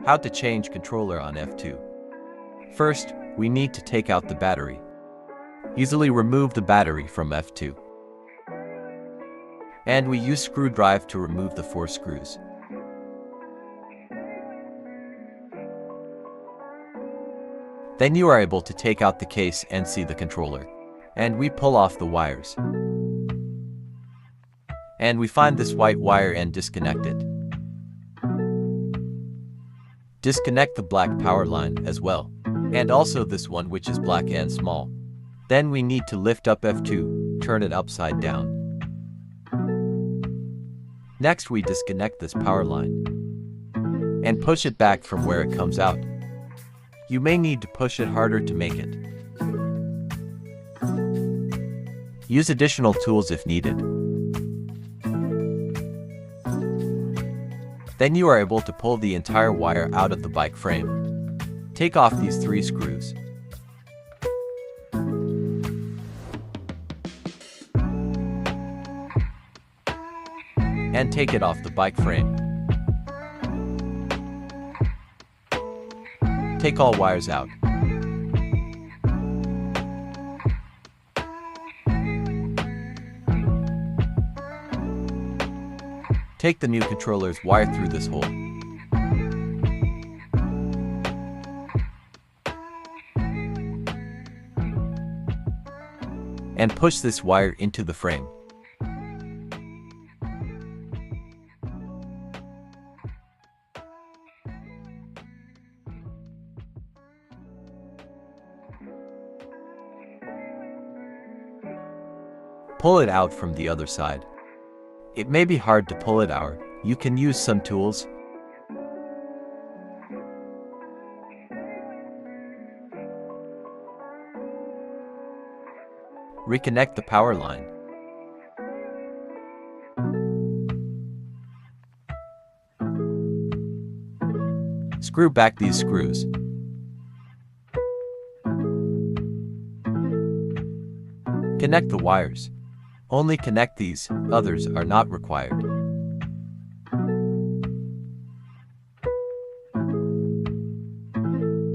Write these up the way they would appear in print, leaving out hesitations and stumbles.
How to change controller on F2. First, we need to take out the battery. Easily remove the battery from F2. And we use screwdriver to remove the 4 screws. Then you are able to take out the case and see the controller. And we pull off the wires. And we find this white wire and disconnect it. Disconnect the black power line as well. And also this one, which is black and small. Then we need to lift up F2, turn it upside down. Next we disconnect this power line and push it back from where it comes out. You may need to push it harder to make it. Use additional tools if needed. Then you are able to pull the entire wire out of the bike frame. Take off these 3 screws. And take it off the bike frame. Take all wires out. Take the new controller's wire through this hole. And push this wire into the frame. Pull it out from the other side. It may be hard to pull it out. You can use some tools. Reconnect the power line. Screw back these screws. Connect the wires. Only connect these, others are not required.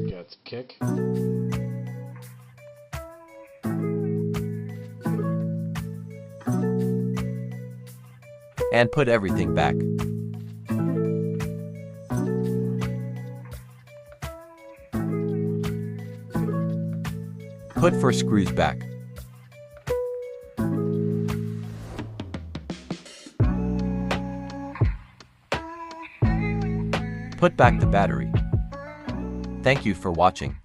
Got the kick. And put everything back. Put 4 screws back. Put back the battery. Thank you for watching.